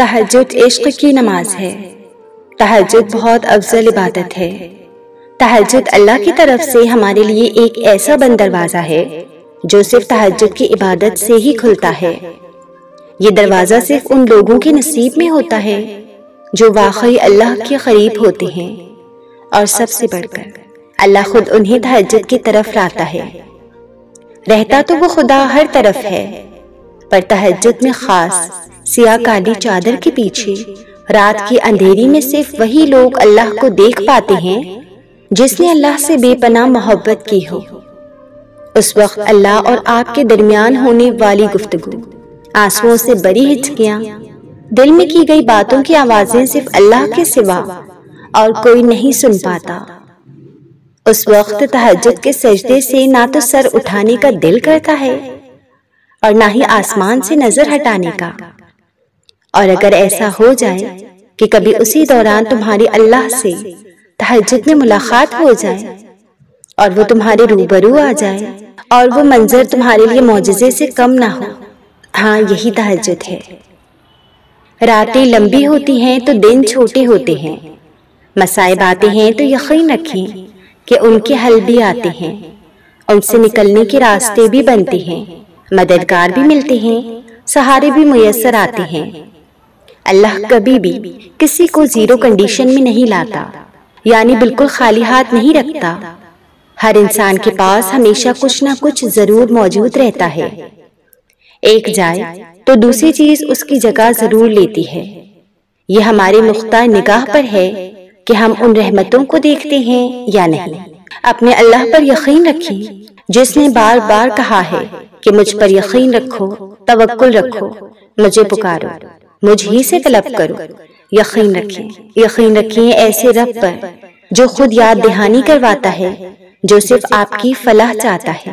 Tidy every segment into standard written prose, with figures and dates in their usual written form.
تہجد عشق کی نماز ہے۔ تہجد بہت افضل عبادت ہے۔ تہجد اللہ کی طرف سے ہمارے لیے ایک ایسا بند دروازہ ہے جو صرف تہجد کی عبادت سے ہی کھلتا ہے۔ یہ دروازہ صرف ان لوگوں کے نصیب میں ہوتا ہے جو واقعی اللہ کے قریب ہوتے ہیں، اور سب سے بڑھ کر اللہ خود انہیں تہجد کی طرف لاتا ہے۔ رہتا تو وہ خدا ہر طرف ہے، پر تہجد میں خاص سیاہ کالی چادر کے پیچھے رات کی اندھیری میں صرف وہی لوگ اللہ کو دیکھ پاتے ہیں جس نے اللہ سے بے پناہ محبت کی ہو۔ اس وقت اللہ اور آپ کے درمیان ہونے والی گفتگو، آنسوؤں سے بری ہچکیاں، دل میں کی گئی باتوں کی آوازیں صرف اللہ کے سوا اور کوئی نہیں سن پاتا۔ اس وقت تہجد کے سجدے سے نہ تو سر اٹھانے کا دل کرتا ہے اور نہ ہی آسمان سے نظر ہٹانے کا۔ اور اگر ایسا ہو جائے کہ کبھی اسی دوران تمہاری اللہ سے تہجد میں ملاقات ہو جائے اور وہ تمہارے روبرو آ جائے اور وہ منظر تمہارے لیے معجزے سے کم نہ ہو، ہاں یہی تہجد ہے۔ راتیں لمبی ہوتی ہیں تو دن چھوٹے ہوتے ہیں، مصائب آتے ہیں تو یقین رکھیں کہ ان کے حل بھی آتے ہیں، ان سے نکلنے کے راستے بھی بنتے ہیں، مددگار بھی ملتے ہیں، سہارے بھی میسر آتے ہیں۔ اللہ کبھی بھی کسی کو زیرو کنڈیشن میں نہیں لاتا، یعنی بالکل خالی ہاتھ نہیں رکھتا۔ ہر انسان کے پاس ہمیشہ کچھ نہ کچھ ضرور موجود رہتا ہے، ایک جائے تو دوسری چیز اس کی جگہ ضرور لیتی ہے۔ یہ ہمارے نقطہ نگاہ پر ہے کہ ہم ان رحمتوں کو دیکھتے ہیں یا نہیں۔ اپنے اللہ پر یقین رکھیں جس نے بار بار کہا ہے کہ مجھ پر یقین رکھو، توکل رکھو، مجھے پکارو، مجھ ہی سے طلب کرو۔ یقین رکھیں ایسے رب پر جو خود یاد دہانی کرواتا ہے، جو صرف آپ کی فلاح چاہتا ہے۔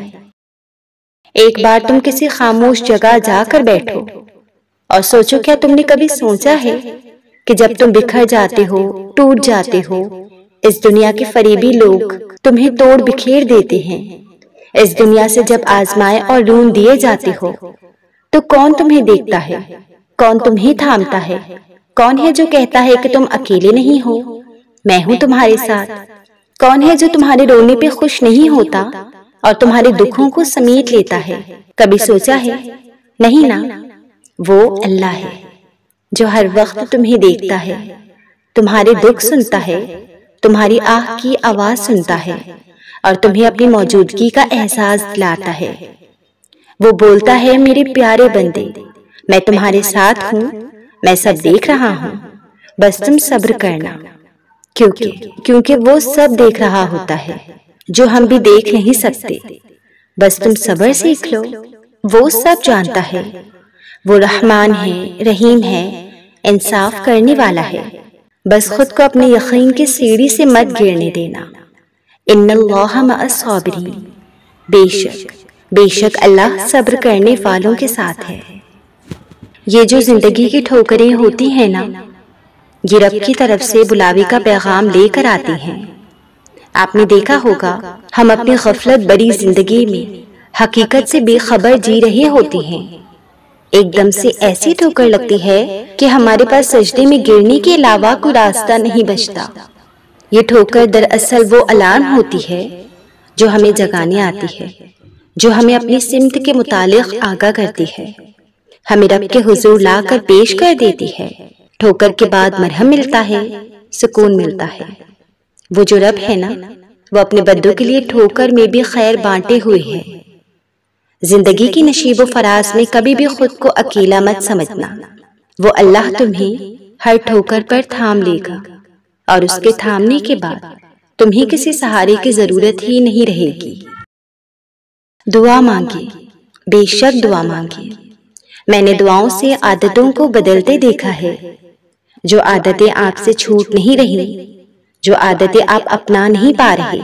ایک بار تم کسی خاموش جگہ جا کر بیٹھو اور سوچو، کیا تم نے کبھی سوچا ہے کہ جب تم بکھر جاتے ہو، ٹوٹ جاتے ہو، اس دنیا کے فریبی لوگ تمہیں توڑ بکھیر دیتے ہیں، اس دنیا سے جب آزمائے اور رون دیے جاتے ہو، تو کون تمہیں دیکھتا ہے؟ کون تمہیں تھامتا ہے؟ کون ہے جو کہتا ہے کہ تم اکیلے نہیں ہو، میں ہوں تمہارے ساتھ؟ کون ہے جو تمہارے رونے پہ خوش نہیں ہوتا اور تمہارے دکھوں کو سمیٹ لیتا ہے؟ کبھی سوچا ہے؟ نہیں نا؟ وہ اللہ ہے جو ہر وقت تمہیں دیکھتا ہے، تمہارے دکھ سنتا ہے، تمہاری آہ کی آواز سنتا ہے اور تمہیں اپنی موجودگی کا احساس دلاتا ہے۔ وہ بولتا ہے، میرے پیارے بندے، میں تمہارے ساتھ ہوں، میں سب دیکھ رہا ہوں، بس تم صبر کرنا، کیونکہ وہ سب دیکھ رہا ہوتا ہے جو ہم بھی دیکھ نہیں سکتے۔ بس تم صبر سیکھ لو، وہ سب جانتا ہے، وہ رحمان ہے، رحیم ہے، انصاف کرنے والا ہے۔ بس خود کو اپنے یقین کی سیڑھی سے مت گرنے دینا۔ ان اللہ مع الصابرین، بے شک اللہ صبر کرنے والوں کے ساتھ ہے۔ یہ جو زندگی کی ٹھوکریں ہوتی ہیں نا، یہ رب کی طرف سے بلاوے کا پیغام لے کر آتی ہیں۔ آپ نے دیکھا ہوگا، ہم اپنی غفلت بری زندگی میں حقیقت سے بے خبر جی رہے ہوتے ہیں، ایک دم سے ایسی ٹھوکر لگتی ہے کہ ہمارے پاس سجدے میں گرنے کے علاوہ کوئی راستہ نہیں بچتا۔ یہ ٹھوکر دراصل وہ الارم ہوتی ہے جو ہمیں جگانے آتی ہے، جو ہمیں اپنی سمت کے متعلق آگاہ کرتی ہے، ہمیں رب کے حضور لا کر پیش کر دیتی ہے۔ ٹھوکر کے بعد مرہم ملتا ہے، سکون ملتا ہے۔ وہ جو رب ہے نا، وہ اپنے بندوں کے لیے ٹھوکر میں بھی خیر بانٹے ہوئے ہے۔ زندگی کی نشیب و فراز میں کبھی بھی خود کو اکیلا مت سمجھنا، وہ اللہ تمہیں ہر ٹھوکر پر تھام لے گا، اور اس کے تھامنے کے بعد تمہیں کسی سہارے کی ضرورت ہی نہیں رہے گی۔ دعا مانگے، بے شک دعا مانگے۔ میں نے دعاؤں سے عادتوں کو بدلتے دیکھا ہے۔ جو عادتیں آپ سے چھوٹ نہیں رہی، جو عادتیں آپ اپنا نہیں پا رہے،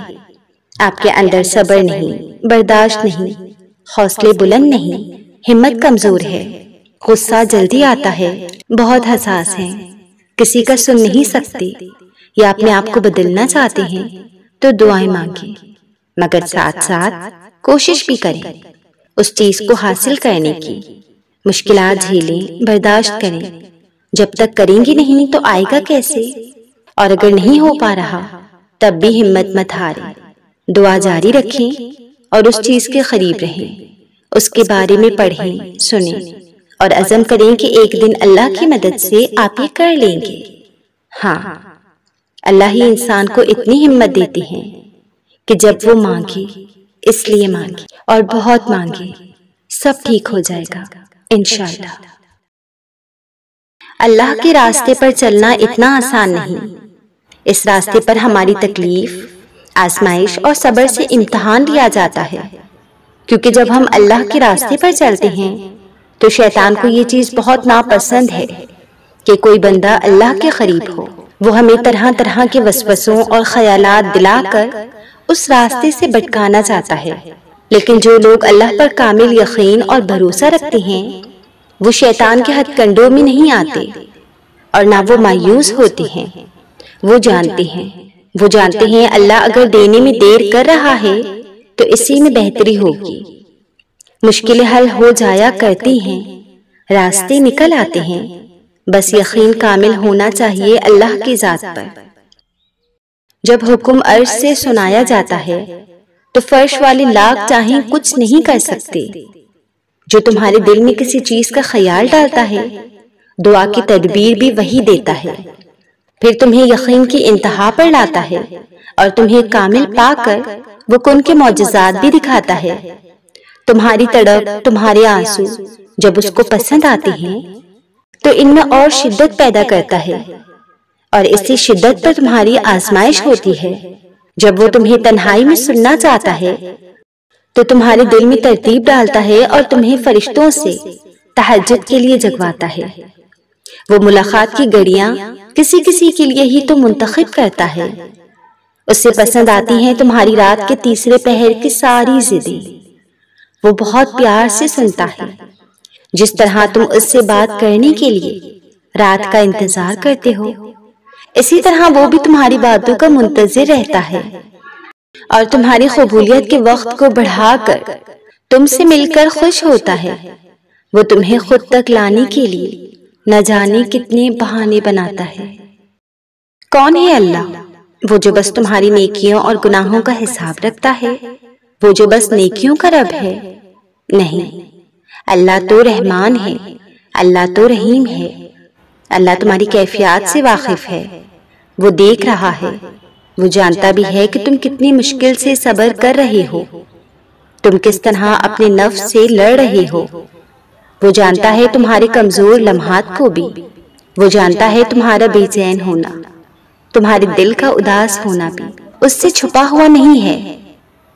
آپ کے اندر صبر نہیں، برداشت نہیں، حوصلے بلند نہیں، ہمت کمزور ہے، غصہ جلدی آتا ہے، بہت حساس ہیں، کسی کا سن نہیں سکتے، یا اپنے آپ کو بدلنا چاہتے ہیں، تو دعائیں مانگیں، مگر ساتھ ساتھ کوشش بھی کریں اس چیز کو حاصل کرنے کی۔ مشکلات جھیلیں، برداشت کریں، جب تک کریں گے نہیں تو آئے گا کیسے؟ اور اگر نہیں ہو پا رہا تب بھی ہمت مت ہاریں، دعا جاری رکھیں اور اس چیز کے قریب رہیں، اس کے بارے میں پڑھیں، سنیں اور عزم کریں کہ ایک دن اللہ کی مدد سے آپ یہ کر لیں گے۔ ہاں، اللہ ہی انسان کو اتنی ہمت دیتے ہیں کہ جب وہ مانگے، اس لیے مانگے اور بہت مانگے، سب ٹھیک ہو جائے گا انشاءاللہ۔ اللہ کے راستے پر چلنا اتنا آسان نہیں۔ اس راستے پر ہماری تکلیف، آزمائش اور صبر سے امتحان لیا جاتا ہے، کیونکہ جب ہم اللہ کے راستے پر چلتے ہیں تو شیطان کو یہ چیز بہت ناپسند ہے کہ کوئی بندہ اللہ کے قریب ہو۔ وہ ہمیں طرح طرح کے وسوسوں اور خیالات دلا کر اس راستے سے بھٹکانا چاہتا ہے، لیکن جو لوگ اللہ پر کامل یقین اور بھروسہ رکھتے ہیں وہ شیطان کے ہتھ کنڈوں میں نہیں آتے اور نہ وہ مایوس ہوتے ہیں۔ وہ جانتے ہیں اللہ اگر دینے میں دیر کر رہا ہے تو اسی میں بہتری ہوگی۔ مشکلیں حل ہو جایا کرتی ہیں، راستے نکل آتے ہیں، بس یقین کامل ہونا چاہیے اللہ کی ذات پر۔ جب حکم عرش سے سنایا جاتا ہے تو فرش والے لاکھ چاہیں کچھ نہیں کر سکتے۔ جو تمہارے دل میں کسی چیز کا خیال ڈالتا ہے دعا کی تدبیر بھی وہی دیتا ہے، پھر تمہیں یقین کی انتہا پر لاتا ہے اور تمہیں کامل پا کر وہ کن کے معجزات بھی دکھاتا ہے۔ تمہاری تڑپ، تمہارے آنسو جب اس کو پسند آتے ہیں تو ان میں اور شدت پیدا کرتا ہے، اور اسی شدت پر تمہاری آزمائش ہوتی ہے۔ جب وہ تمہیں تنہائی میں سننا چاہتا ہے تو تمہارے دل میں ترتیب ڈالتا ہے اور تمہیں فرشتوں سے تہجد کے لیے جگواتا ہے۔ وہ ملاقات کی گھڑیاں کسی کسی کے لیے ہی تو منتخب کرتا ہے۔ اس سے پسند آتی ہیں تمہاری رات کے تیسرے پہر کی ساری ضدیں۔ وہ بہت پیار سے سنتا ہے، جس طرح تم اس سے بات کرنے کے لیے رات کا انتظار کرتے ہو، اسی طرح وہ بھی تمہاری باتوں کا منتظر رہتا ہے اور تمہاری قبولیت کے وقت کو بڑھا کر تم سے مل کر خوش ہوتا ہے۔ وہ تمہیں خود تک لانے کے لیے نہ جانے کتنے بہانے بناتا ہے۔ کون ہے اللہ؟ وہ جو بس تمہاری نیکیوں اور گناہوں کا حساب رکھتا ہے، وہ جو بس نیکیوں کا رب ہے؟ نہیں، اللہ تو رحمان ہے، اللہ تو رحیم ہے۔ اللہ تمہاری کیفیات سے واقف ہے، وہ دیکھ رہا ہے، وہ جانتا بھی ہے کہ تم کتنی مشکل سے صبر کر رہے ہو، تم کس طرح اپنے نفس سے لڑ رہے ہو۔ وہ جانتا ہے تمہارے کمزور لمحات کو بھی، وہ جانتا ہے تمہارا بے چین ہونا، تمہارے دل کا اداس ہونا بھی اس سے چھپا ہوا نہیں ہے۔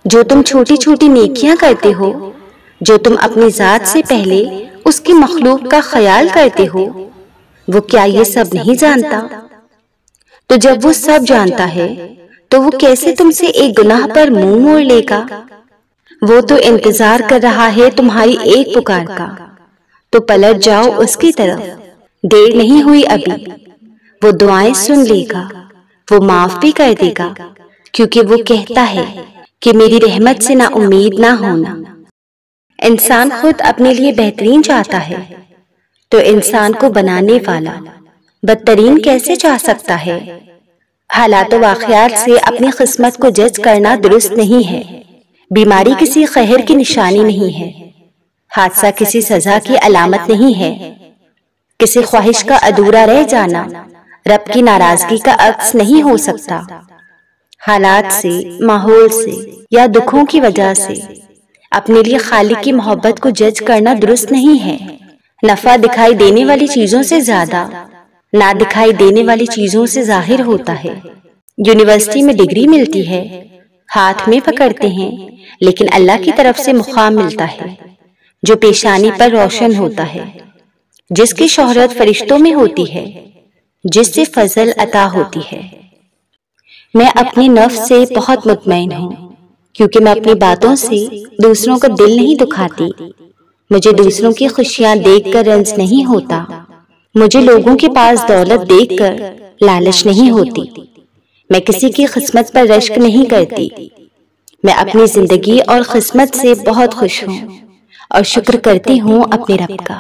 جو تم چھوٹی چھوٹی نیکیاں کرتے ہو، جو تم اپنی ذات سے پہلے اس کی مخلوق کا خیال کرتے ہو، وہ کیا یہ سب نہیں جانتا؟ تو جب وہ سب جانتا ہے تو وہ کیسے تم سے ایک گناہ پر منہ موڑ لے گا؟ وہ تو انتظار کر رہا ہے تمہاری ایک پکار کا، تو پلٹ جاؤ اس کی طرف، دیر نہیں ہوئی ابھی۔ وہ دعائیں سن لے گا، وہ معاف بھی کر دے گا، کیونکہ وہ کہتا ہے کہ میری رحمت سے نا امید نہ ہونا۔ انسان خود اپنے لیے بہترین چاہتا ہے تو انسان کو بنانے والا بدترین کیسے چاہ سکتا ہے؟ حالات و واقعات سے اپنی قسمت کو جج کرنا درست نہیں ہے۔ بیماری کسی قہر کی نشانی نہیں ہے، حادثہ کسی سزا کی علامت نہیں ہے، کسی خواہش کا ادھورا رہ جانا رب کی ناراضگی کا عکس نہیں ہو سکتا۔ حالات سے، ماحول سے یا دکھوں کی وجہ سے اپنے لیے خالق کی محبت کو جج کرنا درست نہیں ہے۔ نفع دکھائی دینے والی چیزوں سے زیادہ نہ دکھائی دینے والی چیزوں سے ظاہر ہوتا ہے۔ یونیورسٹی میں ڈگری ملتی ہے، ہاتھ میں پکڑتے ہیں، لیکن اللہ کی طرف سے مقام ملتا ہے جو پیشانی پر روشن ہوتا ہے، جس کی شہرت فرشتوں میں ہوتی ہے، جس سے فضل عطا ہوتی ہے۔ میں اپنے نفس سے بہت مطمئن ہوں، کیونکہ میں اپنی باتوں سے دوسروں کا دل نہیں دکھاتی۔ مجھے دوسروں کی خوشیاں دیکھ کر رنج نہیں ہوتا، مجھے لوگوں کے پاس دولت دیکھ کر لالچ نہیں ہوتی، میں کسی کی قسمت پر رشک نہیں کرتی۔ میں اپنی زندگی اور قسمت سے بہت خوش ہوں اور شکر کرتی ہوں اپنے رب کا۔